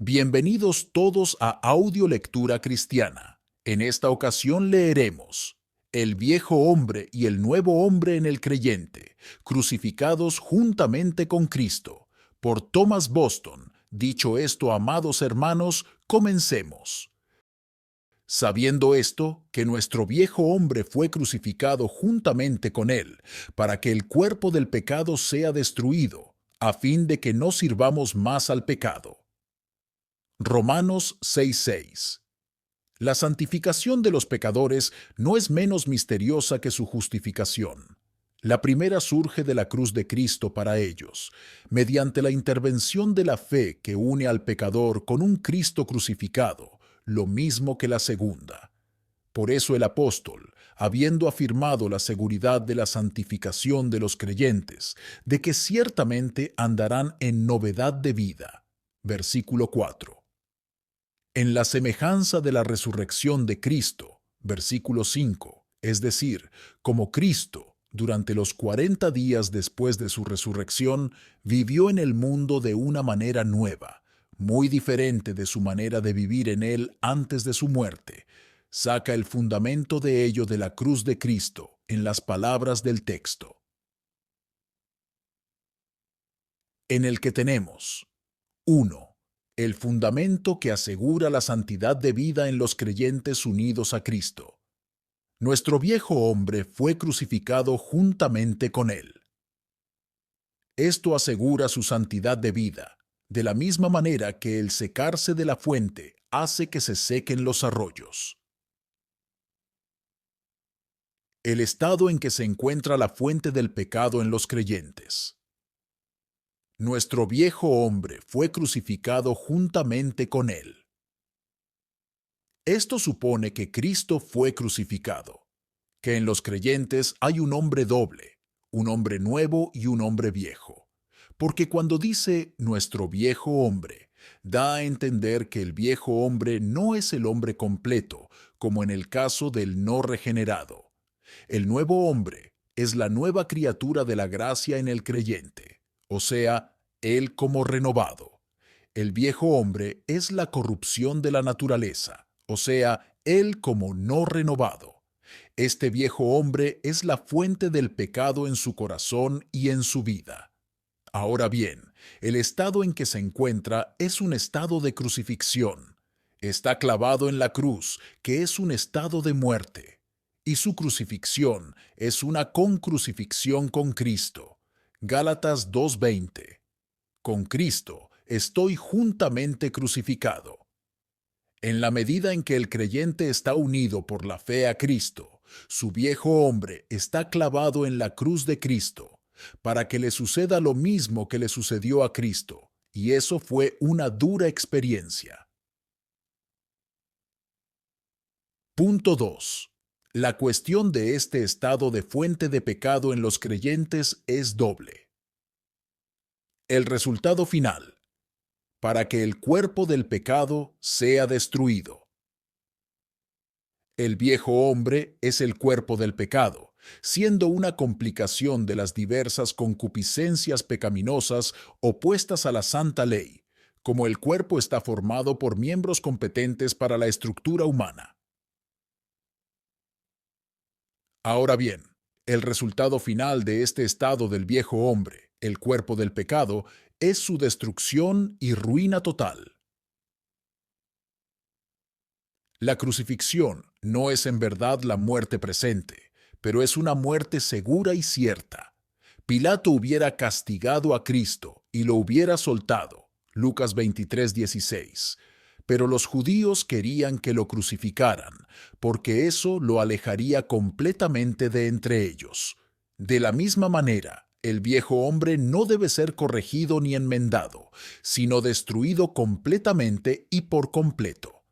Bienvenidos todos a Audio Lectura Cristiana. En esta ocasión leeremos El viejo hombre y el nuevo hombre en el creyente, crucificados juntamente con Cristo, por Thomas Boston. Dicho esto, amados hermanos, comencemos. Sabiendo esto, que nuestro viejo hombre fue crucificado juntamente con él, para que el cuerpo del pecado sea destruido, a fin de que no sirvamos más al pecado. Romanos 6:6. La santificación de los pecadores no es menos misteriosa que su justificación. La primera surge de la cruz de Cristo para ellos, mediante la intervención de la fe que une al pecador con un Cristo crucificado, lo mismo que la segunda. Por eso el apóstol, habiendo afirmado la seguridad de la santificación de los creyentes, de que ciertamente andarán en novedad de vida. Versículo 4. En la semejanza de la resurrección de Cristo, versículo 5, es decir, como Cristo, durante los 40 días después de su resurrección, vivió en el mundo de una manera nueva, muy diferente de su manera de vivir en él antes de su muerte. Saca el fundamento de ello de la cruz de Cristo en las palabras del texto, en el que tenemos 1. El fundamento que asegura la santidad de vida en los creyentes unidos a Cristo. Nuestro viejo hombre fue crucificado juntamente con él. Esto asegura su santidad de vida, de la misma manera que el secarse de la fuente hace que se sequen los arroyos. El estado en que se encuentra la fuente del pecado en los creyentes. Nuestro viejo hombre fue crucificado juntamente con él. Esto supone que Cristo fue crucificado, que en los creyentes hay un hombre doble, un hombre nuevo y un hombre viejo. Porque cuando dice nuestro viejo hombre, da a entender que el viejo hombre no es el hombre completo, como en el caso del no regenerado. El nuevo hombre es la nueva criatura de la gracia en el creyente, o sea, él como renovado. El viejo hombre es la corrupción de la naturaleza, o sea, él como no renovado. Este viejo hombre es la fuente del pecado en su corazón y en su vida. Ahora bien, el estado en que se encuentra es un estado de crucifixión. Está clavado en la cruz, que es un estado de muerte. Y su crucifixión es una concrucifixión con Cristo. Gálatas 2:20. Con Cristo estoy juntamente crucificado. En la medida en que el creyente está unido por la fe a Cristo, su viejo hombre está clavado en la cruz de Cristo, para que le suceda lo mismo que le sucedió a Cristo, y eso fue una dura experiencia. Punto 2. La cuestión de este estado de fuente de pecado en los creyentes es doble. El resultado final, para que el cuerpo del pecado sea destruido. El viejo hombre es el cuerpo del pecado, siendo una complicación de las diversas concupiscencias pecaminosas opuestas a la santa ley, como el cuerpo está formado por miembros competentes para la estructura humana. Ahora bien, el resultado final de este estado del viejo hombre, el cuerpo del pecado, es su destrucción y ruina total. La crucifixión no es en verdad la muerte presente, pero es una muerte segura y cierta. Pilato hubiera castigado a Cristo y lo hubiera soltado, Lucas 23:16, pero los judíos querían que lo crucificaran, porque eso lo alejaría completamente de entre ellos. De la misma manera, el viejo hombre no debe ser corregido ni enmendado, sino destruido completamente y por completo.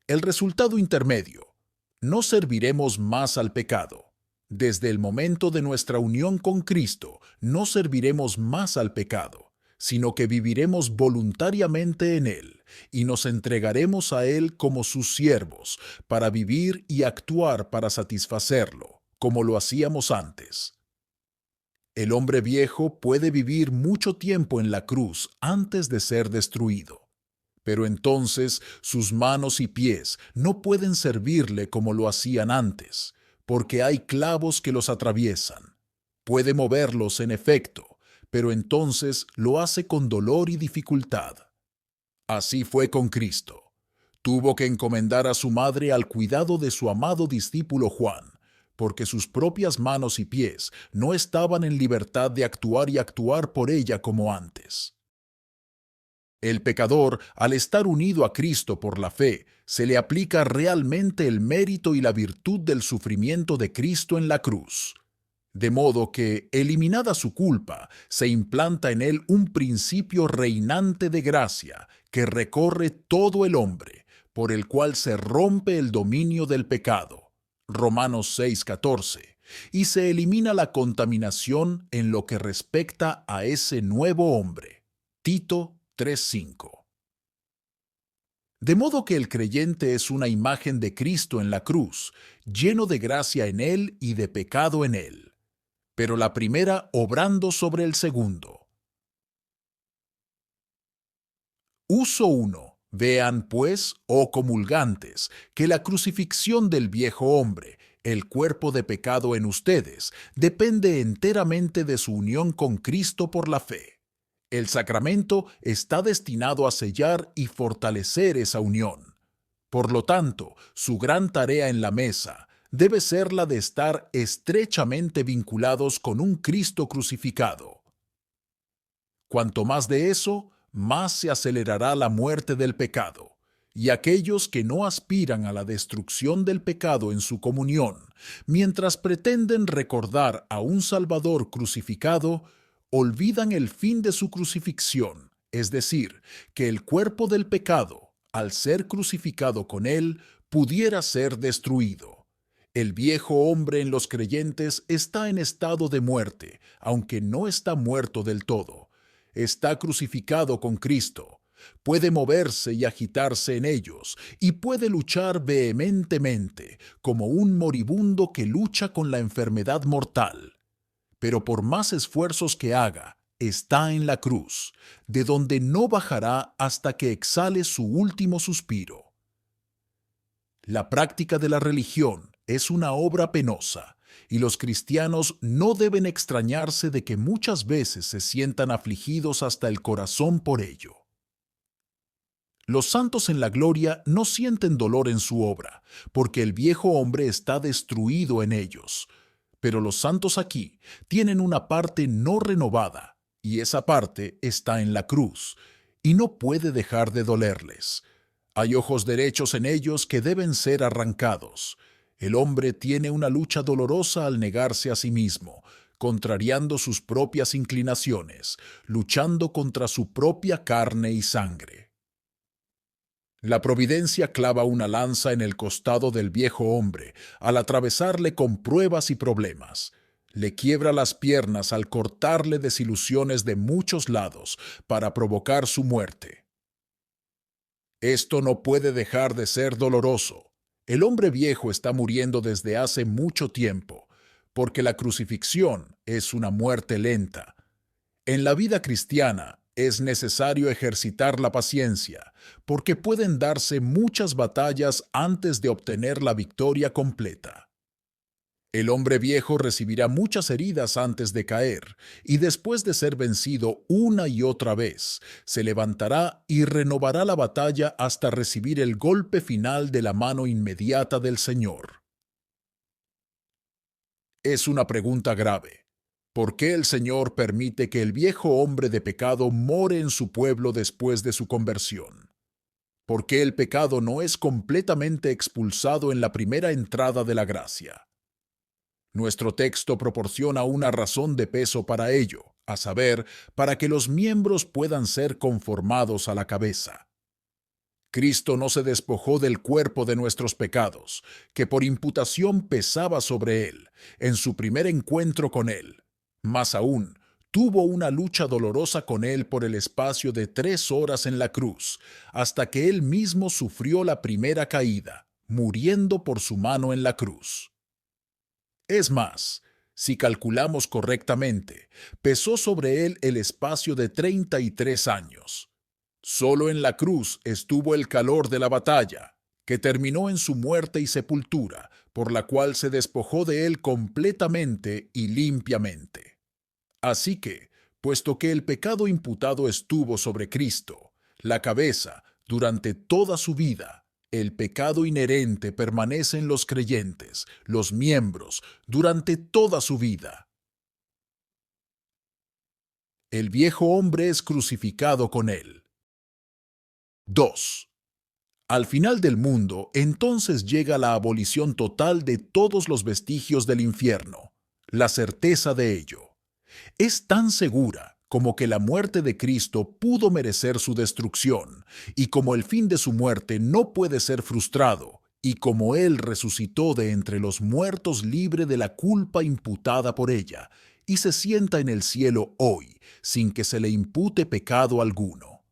El resultado intermedio: no serviremos más al pecado. Desde el momento de nuestra unión con Cristo, no serviremos más al pecado, sino que viviremos voluntariamente en Él y nos entregaremos a Él como sus siervos, para vivir y actuar para satisfacerlo, como lo hacíamos antes. El hombre viejo puede vivir mucho tiempo en la cruz antes de ser destruido. Pero entonces sus manos y pies no pueden servirle como lo hacían antes, porque hay clavos que los atraviesan. Puede moverlos en efecto, pero entonces lo hace con dolor y dificultad. Así fue con Cristo. Tuvo que encomendar a su madre al cuidado de su amado discípulo Juan, porque sus propias manos y pies no estaban en libertad de actuar y actuar por ella como antes. El pecador, al estar unido a Cristo por la fe, se le aplica realmente el mérito y la virtud del sufrimiento de Cristo en la cruz. De modo que, eliminada su culpa, se implanta en él un principio reinante de gracia que recorre todo el hombre, por el cual se rompe el dominio del pecado. Romanos 6:14. Y se elimina la contaminación en lo que respecta a ese nuevo hombre. Tito 3:5. De modo que el creyente es una imagen de Cristo en la cruz, lleno de gracia en él y de pecado en él, pero la primera obrando sobre el segundo. Uso 1. Vean, pues, oh comulgantes, que la crucifixión del viejo hombre, el cuerpo de pecado en ustedes, depende enteramente de su unión con Cristo por la fe. El sacramento está destinado a sellar y fortalecer esa unión. Por lo tanto, su gran tarea en la mesa debe ser la de estar estrechamente vinculados con un Cristo crucificado. Cuanto más de eso, más se acelerará la muerte del pecado, y aquellos que no aspiran a la destrucción del pecado en su comunión, mientras pretenden recordar a un Salvador crucificado, olvidan el fin de su crucifixión, es decir, que el cuerpo del pecado, al ser crucificado con él, pudiera ser destruido. El viejo hombre en los creyentes está en estado de muerte, aunque no está muerto del todo. Está crucificado con Cristo. Puede moverse y agitarse en ellos, y puede luchar vehementemente, como un moribundo que lucha con la enfermedad mortal. Pero por más esfuerzos que haga, está en la cruz, de donde no bajará hasta que exhale su último suspiro. La práctica de la religión es una obra penosa, y los cristianos no deben extrañarse de que muchas veces se sientan afligidos hasta el corazón por ello. Los santos en la gloria no sienten dolor en su obra, porque el viejo hombre está destruido en ellos. Pero los santos aquí tienen una parte no renovada, y esa parte está en la cruz, y no puede dejar de dolerles. Hay ojos derechos en ellos que deben ser arrancados. El hombre tiene una lucha dolorosa al negarse a sí mismo, contrariando sus propias inclinaciones, luchando contra su propia carne y sangre. La providencia clava una lanza en el costado del viejo hombre al atravesarle con pruebas y problemas. Le quiebra las piernas al cortarle desilusiones de muchos lados para provocar su muerte. Esto no puede dejar de ser doloroso. El hombre viejo está muriendo desde hace mucho tiempo, porque la crucifixión es una muerte lenta. En la vida cristiana es necesario ejercitar la paciencia, porque pueden darse muchas batallas antes de obtener la victoria completa. El hombre viejo recibirá muchas heridas antes de caer, y después de ser vencido una y otra vez, se levantará y renovará la batalla hasta recibir el golpe final de la mano inmediata del Señor. Es una pregunta grave. ¿Por qué el Señor permite que el viejo hombre de pecado more en su pueblo después de su conversión? ¿Por qué el pecado no es completamente expulsado en la primera entrada de la gracia? Nuestro texto proporciona una razón de peso para ello, a saber, para que los miembros puedan ser conformados a la cabeza. Cristo no se despojó del cuerpo de nuestros pecados, que por imputación pesaba sobre él, en su primer encuentro con él. Más aún, tuvo una lucha dolorosa con él por el espacio de 3 horas en la cruz, hasta que él mismo sufrió la primera caída, muriendo por su mano en la cruz. Es más, si calculamos correctamente, pesó sobre él el espacio de 33 años. Solo en la cruz estuvo el calor de la batalla, que terminó en su muerte y sepultura, por la cual se despojó de él completamente y limpiamente. Así que, puesto que el pecado imputado estuvo sobre Cristo, la cabeza, durante toda su vida, el pecado inherente permanece en los creyentes, los miembros, durante toda su vida. El viejo hombre es crucificado con él. 2. Al final del mundo, entonces llega la abolición total de todos los vestigios del infierno, la certeza de ello. Es tan segura como que la muerte de Cristo pudo merecer su destrucción, y como el fin de su muerte no puede ser frustrado, y como Él resucitó de entre los muertos libre de la culpa imputada por ella, y se sienta en el cielo hoy, sin que se le impute pecado alguno.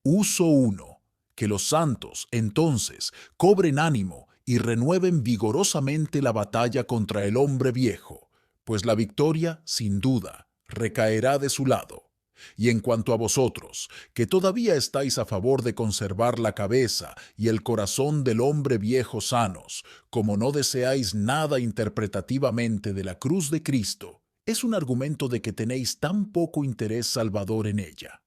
Uso 1. Que los santos, entonces, cobren ánimo y renueven vigorosamente la batalla contra el hombre viejo, pues la victoria, sin duda, recaerá de su lado. Y en cuanto a vosotros, que todavía estáis a favor de conservar la cabeza y el corazón del hombre viejo sanos, como no deseáis nada interpretativamente de la cruz de Cristo, es un argumento de que tenéis tan poco interés salvador en ella.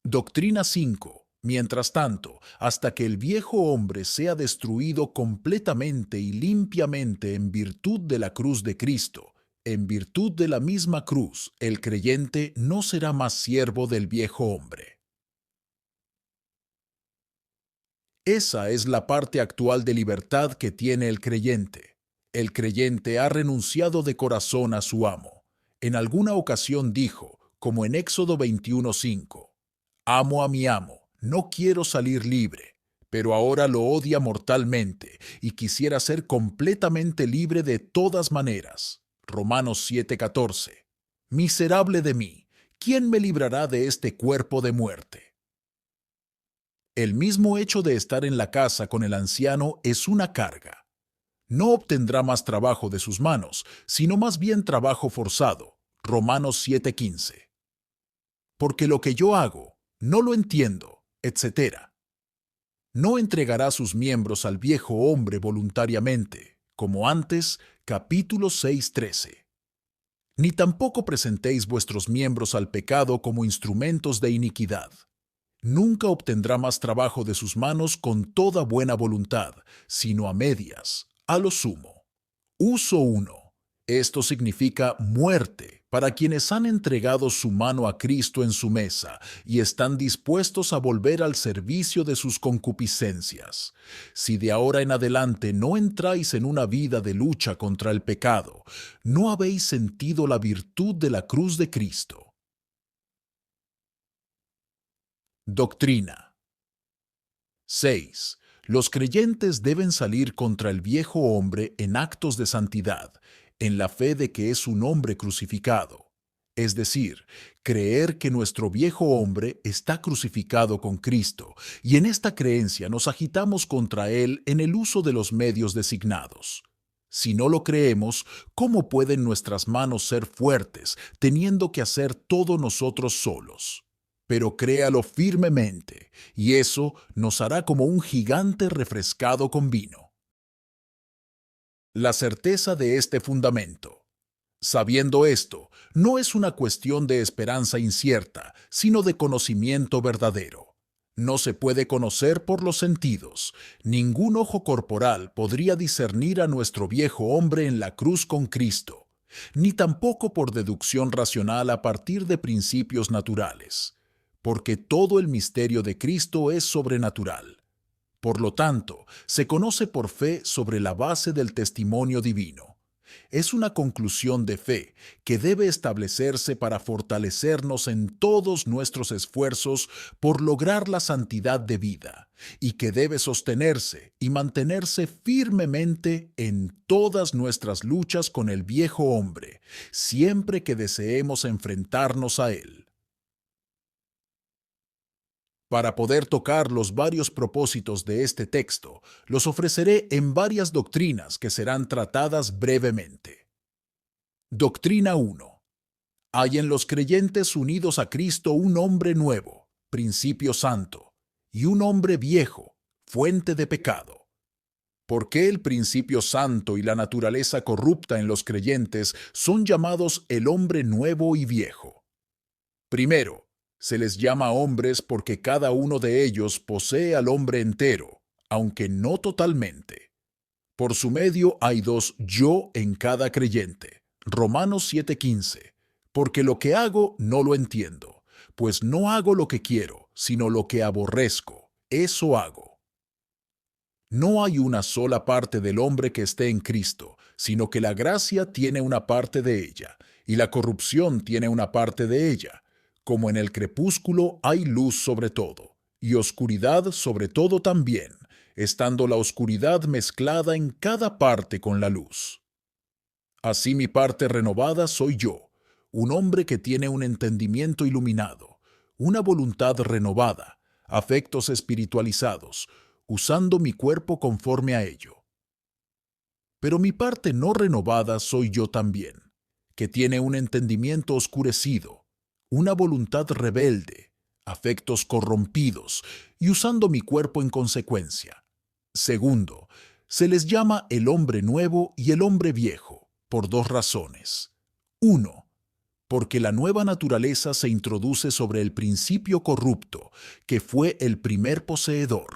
Doctrina 5. Mientras tanto, hasta que el viejo hombre sea destruido completamente y limpiamente en virtud de la cruz de Cristo, en virtud de la misma cruz, el creyente no será más siervo del viejo hombre. Esa es la parte actual de libertad que tiene el creyente. El creyente ha renunciado de corazón a su amo. En alguna ocasión dijo, como en Éxodo 21:5, amo a mi amo, no quiero salir libre, pero ahora lo odia mortalmente y quisiera ser completamente libre de todas maneras. Romanos 7:14. Miserable de mí, ¿quién me librará de este cuerpo de muerte? El mismo hecho de estar en la casa con el anciano es una carga. No obtendrá más trabajo de sus manos, sino más bien trabajo forzado. Romanos 7:15. Porque lo que yo hago, no lo entiendo, etc. No entregará sus miembros al viejo hombre voluntariamente, como antes, capítulo 6:13. Ni tampoco presentéis vuestros miembros al pecado como instrumentos de iniquidad. Nunca obtendrá más trabajo de sus manos con toda buena voluntad, sino a medias, a lo sumo. Uso 1. Esto significa muerte para quienes han entregado su mano a Cristo en su mesa y están dispuestos a volver al servicio de sus concupiscencias. Si de ahora en adelante no entráis en una vida de lucha contra el pecado, no habéis sentido la virtud de la cruz de Cristo. Doctrina 6. Los creyentes deben salir contra el viejo hombre en actos de santidad, en la fe de que es un hombre crucificado. Es decir, creer que nuestro viejo hombre está crucificado con Cristo, y en esta creencia nos agitamos contra él en el uso de los medios designados. Si no lo creemos, ¿cómo pueden nuestras manos ser fuertes, teniendo que hacer todo nosotros solos? Pero créalo firmemente, y eso nos hará como un gigante refrescado con vino. La certeza de este fundamento. Sabiendo esto, no es una cuestión de esperanza incierta, sino de conocimiento verdadero. No se puede conocer por los sentidos. Ningún ojo corporal podría discernir a nuestro viejo hombre en la cruz con Cristo, ni tampoco por deducción racional a partir de principios naturales, porque todo el misterio de Cristo es sobrenatural. Por lo tanto, se conoce por fe sobre la base del testimonio divino. Es una conclusión de fe que debe establecerse para fortalecernos en todos nuestros esfuerzos por lograr la santidad de vida, y que debe sostenerse y mantenerse firmemente en todas nuestras luchas con el viejo hombre, siempre que deseemos enfrentarnos a él. Para poder tocar los varios propósitos de este texto, los ofreceré en varias doctrinas que serán tratadas brevemente. Doctrina 1. Hay en los creyentes unidos a Cristo un hombre nuevo, principio santo, y un hombre viejo, fuente de pecado. ¿Por qué el principio santo y la naturaleza corrupta en los creyentes son llamados el hombre nuevo y viejo? Primero, se les llama hombres porque cada uno de ellos posee al hombre entero, aunque no totalmente. Por su medio hay dos yo en cada creyente. Romanos 7:15. Porque lo que hago no lo entiendo, pues no hago lo que quiero, sino lo que aborrezco, eso hago. No hay una sola parte del hombre que esté en Cristo, sino que la gracia tiene una parte de ella, y la corrupción tiene una parte de ella. Como en el crepúsculo hay luz sobre todo, y oscuridad sobre todo también, estando la oscuridad mezclada en cada parte con la luz. Así mi parte renovada soy yo, un hombre que tiene un entendimiento iluminado, una voluntad renovada, afectos espiritualizados, usando mi cuerpo conforme a ello. Pero mi parte no renovada soy yo también, que tiene un entendimiento oscurecido, una voluntad rebelde, afectos corrompidos, y usando mi cuerpo en consecuencia. Segundo, se les llama el hombre nuevo y el hombre viejo, por dos razones. Uno, porque la nueva naturaleza se introduce sobre el principio corrupto, que fue el primer poseedor.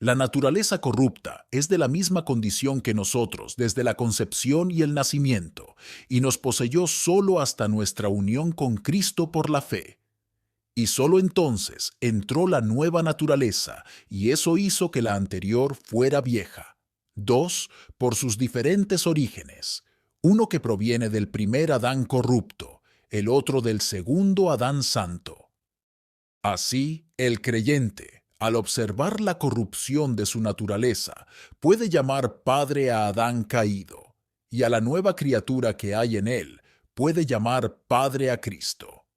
La naturaleza corrupta es de la misma condición que nosotros desde la concepción y el nacimiento, y nos poseyó solo hasta nuestra unión con Cristo por la fe. Y solo entonces entró la nueva naturaleza, y eso hizo que la anterior fuera vieja. Dos, por sus diferentes orígenes. Uno que proviene del primer Adán corrupto, el otro del segundo Adán santo. Así, el creyente, al observar la corrupción de su naturaleza, puede llamar padre a Adán caído, y a la nueva criatura que hay en él puede llamar padre a Cristo.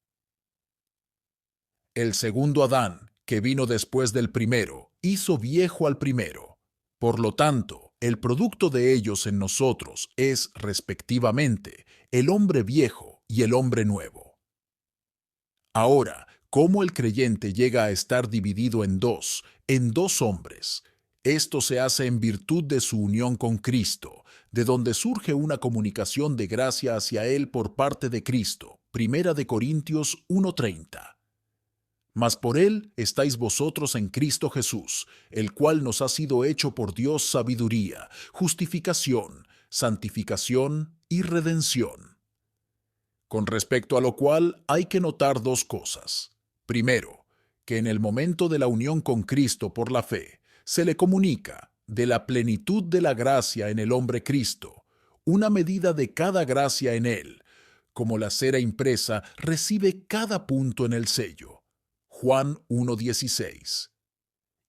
El segundo Adán, que vino después del primero, hizo viejo al primero. Por lo tanto, el producto de ellos en nosotros es, respectivamente, el hombre viejo y el hombre nuevo. Ahora, ¿cómo el creyente llega a estar dividido en dos hombres? Esto se hace en virtud de su unión con Cristo, de donde surge una comunicación de gracia hacia Él por parte de Cristo. Primera de Corintios 1:30. Mas por Él estáis vosotros en Cristo Jesús, el cual nos ha sido hecho por Dios sabiduría, justificación, santificación y redención. Con respecto a lo cual hay que notar dos cosas. Primero, que en el momento de la unión con Cristo por la fe, se le comunica, de la plenitud de la gracia en el hombre Cristo, una medida de cada gracia en él, como la cera impresa recibe cada punto en el sello. Juan 1:16.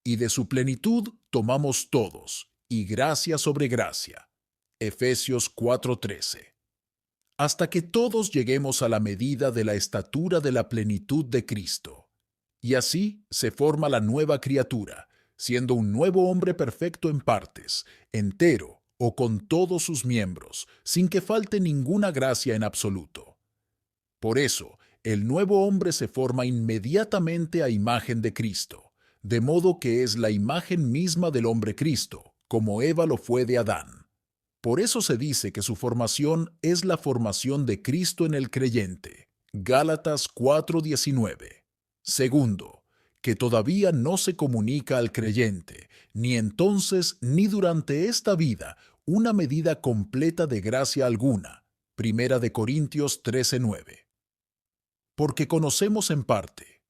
Y de su plenitud tomamos todos, y gracia sobre gracia. Efesios 4:13. Hasta que todos lleguemos a la medida de la estatura de la plenitud de Cristo. Y así se forma la nueva criatura, siendo un nuevo hombre perfecto en partes, entero o con todos sus miembros, sin que falte ninguna gracia en absoluto. Por eso, el nuevo hombre se forma inmediatamente a imagen de Cristo, de modo que es la imagen misma del hombre Cristo, como Eva lo fue de Adán. Por eso se dice que su formación es la formación de Cristo en el creyente. Gálatas 4:19. Segundo, que todavía no se comunica al creyente, ni entonces ni durante esta vida, una medida completa de gracia alguna. Primera de Corintios 13:9. Porque conocemos en parte.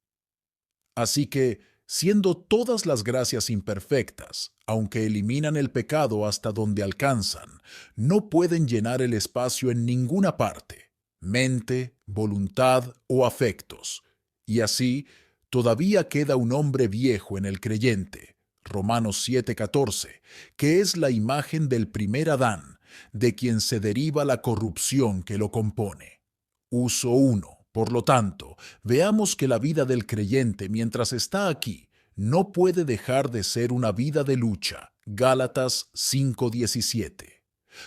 Así que, siendo todas las gracias imperfectas, aunque eliminan el pecado hasta donde alcanzan, no pueden llenar el espacio en ninguna parte, mente, voluntad o afectos. Y así, todavía queda un hombre viejo en el creyente, Romanos 7:14, que es la imagen del primer Adán, de quien se deriva la corrupción que lo compone. Uso 1. Por lo tanto, veamos que la vida del creyente mientras está aquí no puede dejar de ser una vida de lucha. Gálatas 5:17.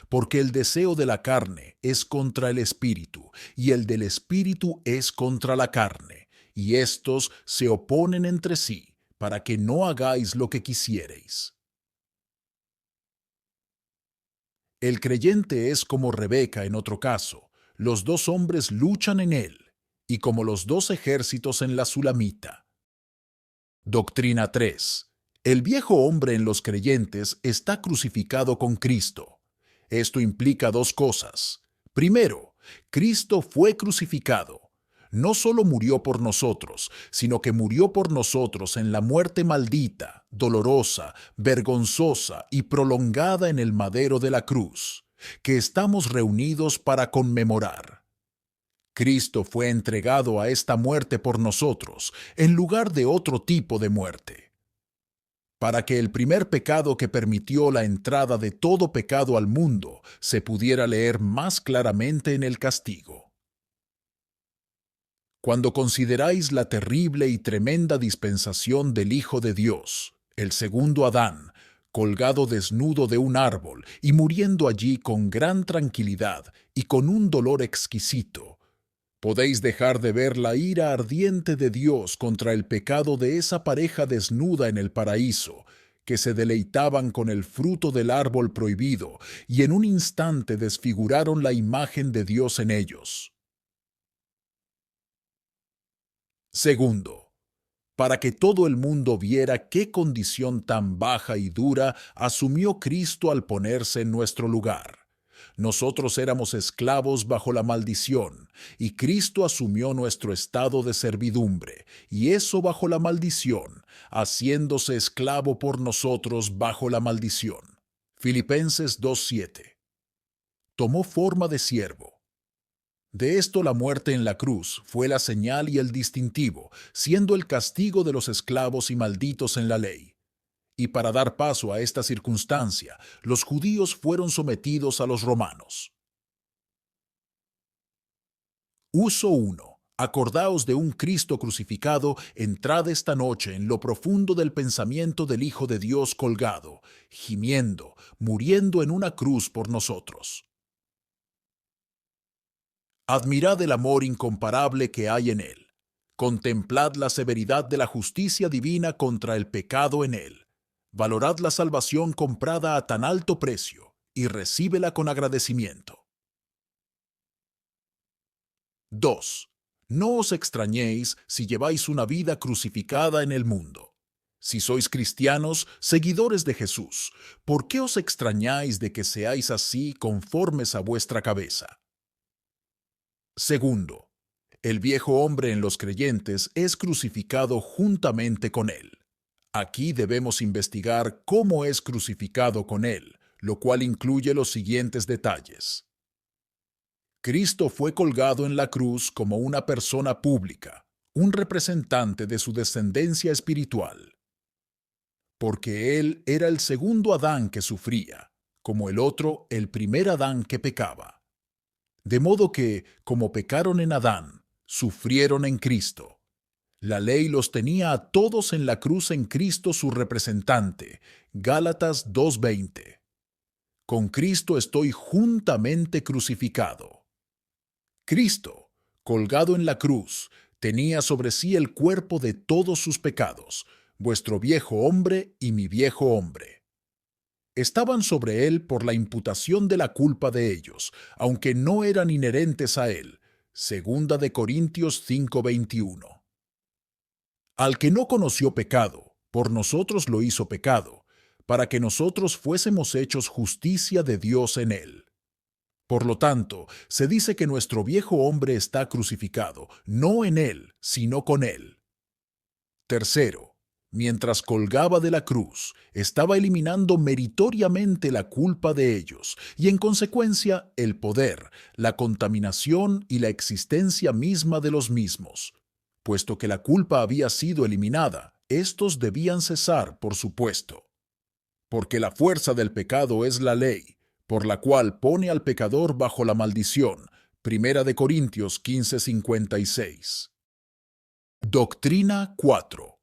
porque el deseo de la carne es contra el espíritu, y el del espíritu es contra la carne, y éstos se oponen entre sí, para que no hagáis lo que quisiereis. El creyente es como Rebeca en otro caso, los dos hombres luchan en él, y como los dos ejércitos en la Sulamita. Doctrina 3. El viejo hombre en los creyentes está crucificado con Cristo. Esto implica dos cosas. Primero, Cristo fue crucificado. No solo murió por nosotros, sino que murió por nosotros en la muerte maldita, dolorosa, vergonzosa y prolongada en el madero de la cruz, que estamos reunidos para conmemorar. Cristo fue entregado a esta muerte por nosotros, en lugar de otro tipo de muerte, para que el primer pecado que permitió la entrada de todo pecado al mundo se pudiera leer más claramente en el castigo. Cuando consideráis la terrible y tremenda dispensación del Hijo de Dios, el segundo Adán, colgado desnudo de un árbol y muriendo allí con gran tranquilidad y con un dolor exquisito, podéis dejar de ver la ira ardiente de Dios contra el pecado de esa pareja desnuda en el paraíso, que se deleitaban con el fruto del árbol prohibido y en un instante desfiguraron la imagen de Dios en ellos. Segundo, para que todo el mundo viera qué condición tan baja y dura asumió Cristo al ponerse en nuestro lugar. Nosotros éramos esclavos bajo la maldición, y Cristo asumió nuestro estado de servidumbre, y eso bajo la maldición, haciéndose esclavo por nosotros bajo la maldición. Filipenses 2:7. Tomó forma de siervo. De esto la muerte en la cruz fue la señal y el distintivo, siendo el castigo de los esclavos y malditos en la ley. Y para dar paso a esta circunstancia, los judíos fueron sometidos a los romanos. Uso 1. Acordaos de un Cristo crucificado, entrad esta noche en lo profundo del pensamiento del Hijo de Dios colgado, gimiendo, muriendo en una cruz por nosotros. Admirad el amor incomparable que hay en él. Contemplad la severidad de la justicia divina contra el pecado en él. Valorad la salvación comprada a tan alto precio y recíbela con agradecimiento. 2. No os extrañéis si lleváis una vida crucificada en el mundo. Si sois cristianos, seguidores de Jesús, ¿por qué os extrañáis de que seáis así conformes a vuestra cabeza? Segundo, el viejo hombre en los creyentes es crucificado juntamente con él. Aquí debemos investigar cómo es crucificado con él, lo cual incluye los siguientes detalles. Cristo fue colgado en la cruz como una persona pública, un representante de su descendencia espiritual, porque él era el segundo Adán que sufría, como el otro el primer Adán que pecaba. De modo que, como pecaron en Adán, sufrieron en Cristo. La ley los tenía a todos en la cruz en Cristo su representante. Gálatas 2:20. Con Cristo estoy juntamente crucificado. Cristo, colgado en la cruz, tenía sobre sí el cuerpo de todos sus pecados, vuestro viejo hombre y mi viejo hombre. Estaban sobre él por la imputación de la culpa de ellos, aunque no eran inherentes a él. Segunda de Corintios 5:21. Al que no conoció pecado, por nosotros lo hizo pecado, para que nosotros fuésemos hechos justicia de Dios en él. Por lo tanto, se dice que nuestro viejo hombre está crucificado, no en él, sino con él. Tercero, mientras colgaba de la cruz, estaba eliminando meritoriamente la culpa de ellos y, en consecuencia, el poder, la contaminación y la existencia misma de los mismos. Puesto que la culpa había sido eliminada, estos debían cesar, por supuesto. Porque la fuerza del pecado es la ley, por la cual pone al pecador bajo la maldición. Primera de Corintios 15:56. Doctrina 4.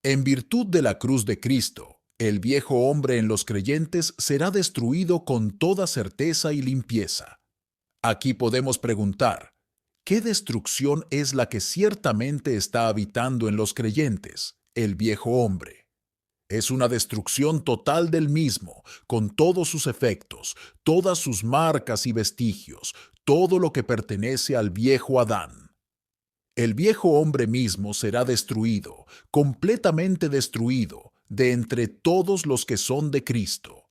En virtud de la cruz de Cristo, El viejo hombre en los creyentes será destruido con toda certeza y limpieza. Aquí podemos preguntar, ¿qué destrucción es la que ciertamente está habitando en los creyentes, el viejo hombre? Es una destrucción total del mismo, con todos sus efectos, todas sus marcas y vestigios, todo lo que pertenece al viejo Adán. El viejo hombre mismo será destruido, completamente destruido, de entre todos los que son de Cristo.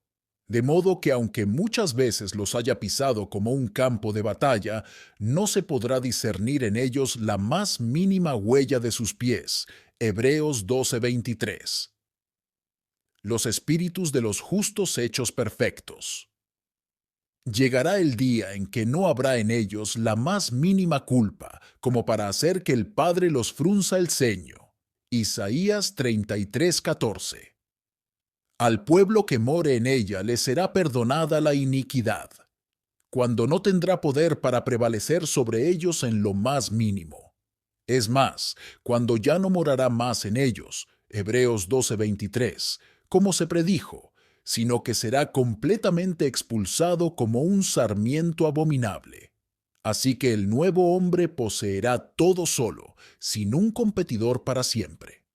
De modo que aunque muchas veces los haya pisado como un campo de batalla, no se podrá discernir en ellos la más mínima huella de sus pies. Hebreos 12:23. Los espíritus de los justos hechos perfectos. Llegará el día en que no habrá en ellos la más mínima culpa, como para hacer que el Padre los frunza el ceño. Isaías 33:14. Al pueblo que more en ella le será perdonada la iniquidad, cuando no tendrá poder para prevalecer sobre ellos en lo más mínimo. Es más, cuando ya no morará más en ellos, Hebreos 12:23, como se predijo, sino que será completamente expulsado como un sarmiento abominable. Así que el nuevo hombre poseerá todo solo, sin un competidor para siempre.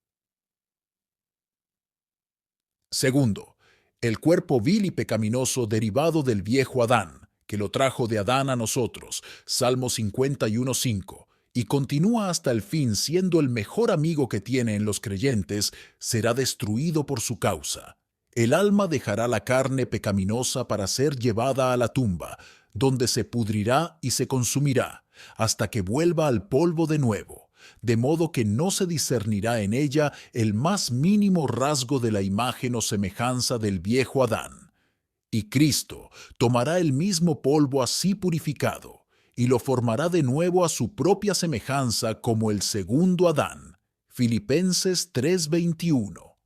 Segundo, el cuerpo vil y pecaminoso derivado del viejo Adán, que lo trajo de Adán a nosotros, Salmo 51:5, y continúa hasta el fin siendo el mejor amigo que tiene en los creyentes, será destruido por su causa. El alma dejará la carne pecaminosa para ser llevada a la tumba, donde se pudrirá y se consumirá, hasta que vuelva al polvo de nuevo, de modo que no se discernirá en ella el más mínimo rasgo de la imagen o semejanza del viejo Adán. Y Cristo tomará el mismo polvo así purificado, y lo formará de nuevo a su propia semejanza como el segundo Adán. Filipenses 3:21.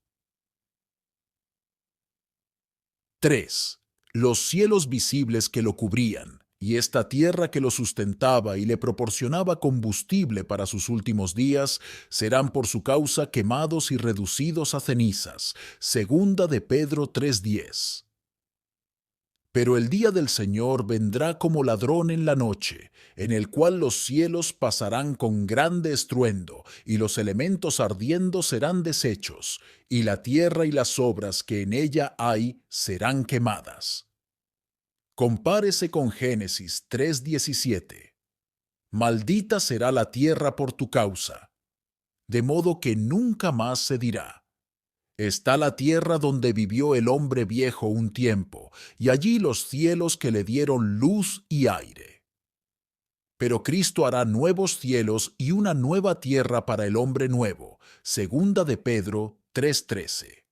3. Los cielos visibles que lo cubrían, y esta tierra que lo sustentaba y le proporcionaba combustible para sus últimos días, serán por su causa quemados y reducidos a cenizas. Segunda de Pedro 3:10. Pero el día del Señor vendrá como ladrón en la noche, en el cual los cielos pasarán con grande estruendo, y los elementos ardiendo serán deshechos, y la tierra y las obras que en ella hay serán quemadas. Compárese con Génesis 3:17. Maldita será la tierra por tu causa, de modo que nunca más se dirá. Está la tierra donde vivió el hombre viejo un tiempo, y allí los cielos que le dieron luz y aire. Pero Cristo hará nuevos cielos y una nueva tierra para el hombre nuevo. Segunda de Pedro 3:13.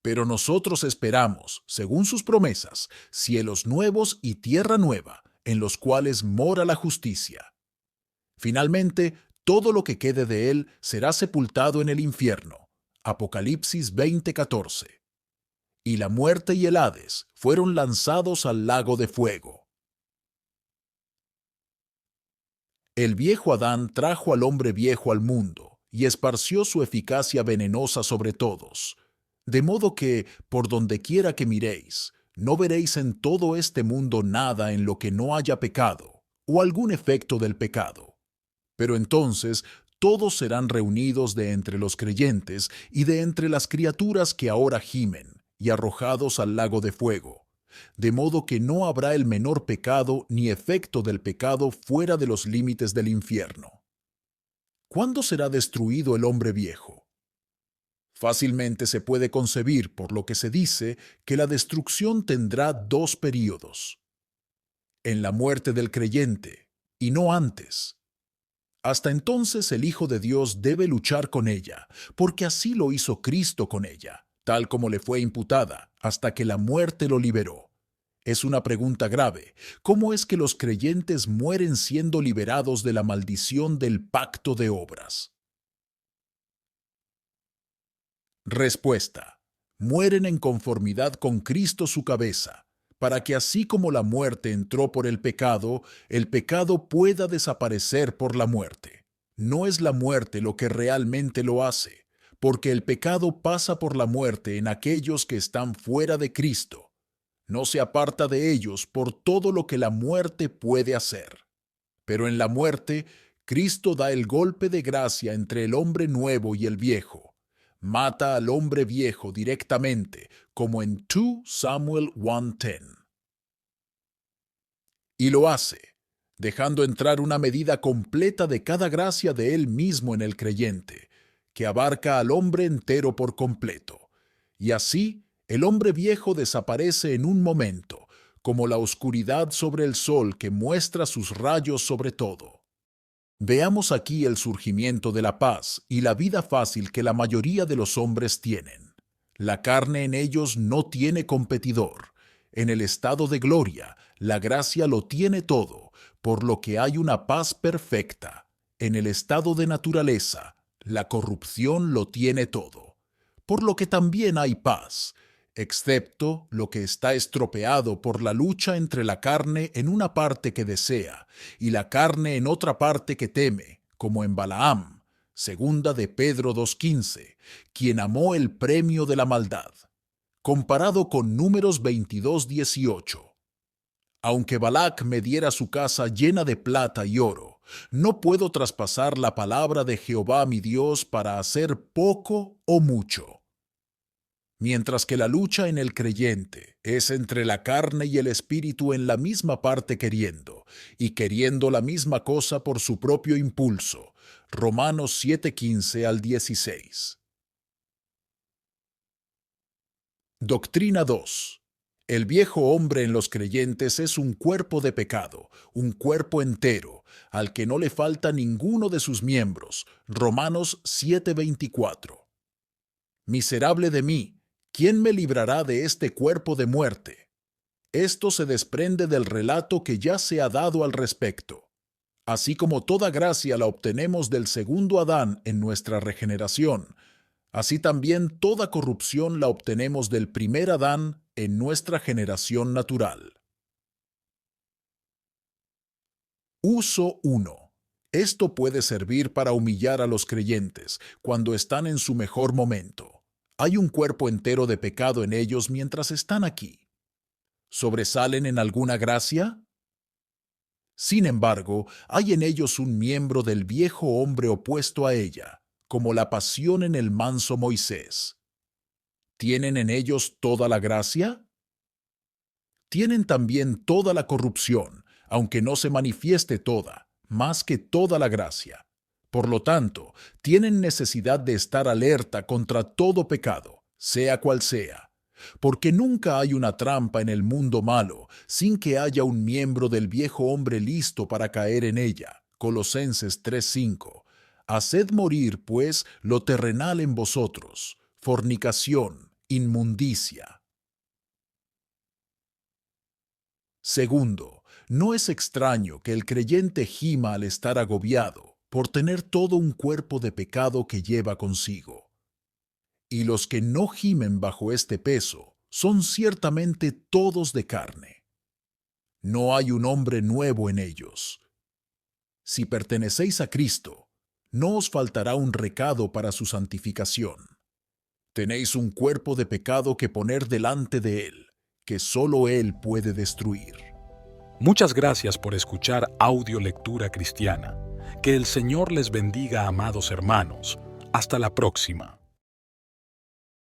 Pero nosotros esperamos, según sus promesas, cielos nuevos y tierra nueva, en los cuales mora la justicia. Finalmente, todo lo que quede de él será sepultado en el infierno. Apocalipsis 20:14. Y la muerte y el Hades fueron lanzados al lago de fuego. El viejo Adán trajo al hombre viejo al mundo y esparció su eficacia venenosa sobre todos. De modo que, por donde quiera que miréis, no veréis en todo este mundo nada en lo que no haya pecado, o algún efecto del pecado. Pero entonces todos serán reunidos de entre los creyentes y de entre las criaturas que ahora gimen, y arrojados al lago de fuego, de modo que no habrá el menor pecado ni efecto del pecado fuera de los límites del infierno. ¿Cuándo será destruido el hombre viejo? Fácilmente se puede concebir, por lo que se dice, que la destrucción tendrá dos períodos: en la muerte del creyente, y no antes. Hasta entonces el Hijo de Dios debe luchar con ella, porque así lo hizo Cristo con ella, tal como le fue imputada, hasta que la muerte lo liberó. Es una pregunta grave. ¿Cómo es que los creyentes mueren siendo liberados de la maldición del pacto de obras? Respuesta: mueren en conformidad con Cristo su cabeza, para que así como la muerte entró por el pecado pueda desaparecer por la muerte. No es la muerte lo que realmente lo hace, porque el pecado pasa por la muerte en aquellos que están fuera de Cristo. No se aparta de ellos por todo lo que la muerte puede hacer. Pero en la muerte, Cristo da el golpe de gracia entre el hombre nuevo y el viejo. Mata al hombre viejo directamente, como en 2 Samuel 1:10. Y lo hace, dejando entrar una medida completa de cada gracia de Él mismo en el creyente, que abarca al hombre entero por completo. Y así, el hombre viejo desaparece en un momento, como la oscuridad sobre el sol que muestra sus rayos sobre todo. Veamos aquí el surgimiento de la paz y la vida fácil que la mayoría de los hombres tienen. La carne en ellos no tiene competidor. En el estado de gloria, la gracia lo tiene todo, por lo que hay una paz perfecta. En el estado de naturaleza, la corrupción lo tiene todo, por lo que también hay paz, excepto lo que está estropeado por la lucha entre la carne en una parte que desea y la carne en otra parte que teme, como en Balaam, segunda de Pedro 2:15, quien amó el premio de la maldad, comparado con Números 22:18. Aunque Balac me diera su casa llena de plata y oro, no puedo traspasar la palabra de Jehová mi Dios para hacer poco o mucho. Mientras que la lucha en el creyente es entre la carne y el espíritu en la misma parte queriendo, y queriendo la misma cosa por su propio impulso. Romanos 7:15 al 16. Doctrina 2. El viejo hombre en los creyentes es un cuerpo de pecado, un cuerpo entero, al que no le falta ninguno de sus miembros. Romanos 7:24. Miserable de mí, ¿quién me librará de este cuerpo de muerte? Esto se desprende del relato que ya se ha dado al respecto. Así como toda gracia la obtenemos del segundo Adán en nuestra regeneración, así también toda corrupción la obtenemos del primer Adán en nuestra generación natural. Uso 1. Esto puede servir para humillar a los creyentes cuando están en su mejor momento. Hay un cuerpo entero de pecado en ellos mientras están aquí. ¿Sobresalen en alguna gracia? Sin embargo, hay en ellos un miembro del viejo hombre opuesto a ella, como la pasión en el manso Moisés. ¿Tienen en ellos toda la gracia? Tienen también toda la corrupción, aunque no se manifieste toda, más que toda la gracia. Por lo tanto, tienen necesidad de estar alerta contra todo pecado, sea cual sea, porque nunca hay una trampa en el mundo malo sin que haya un miembro del viejo hombre listo para caer en ella. Colosenses 3:5. Haced morir, pues, lo terrenal en vosotros, fornicación, inmundicia. Segundo, no es extraño que el creyente gima al estar agobiado por tener todo un cuerpo de pecado que lleva consigo. Y los que no gimen bajo este peso son ciertamente todos de carne. No hay un hombre nuevo en ellos. Si pertenecéis a Cristo, no os faltará un recado para su santificación. Tenéis un cuerpo de pecado que poner delante de Él, que solo Él puede destruir. Muchas gracias por escuchar Audio Lectura Cristiana. Que el Señor les bendiga, amados hermanos. Hasta la próxima.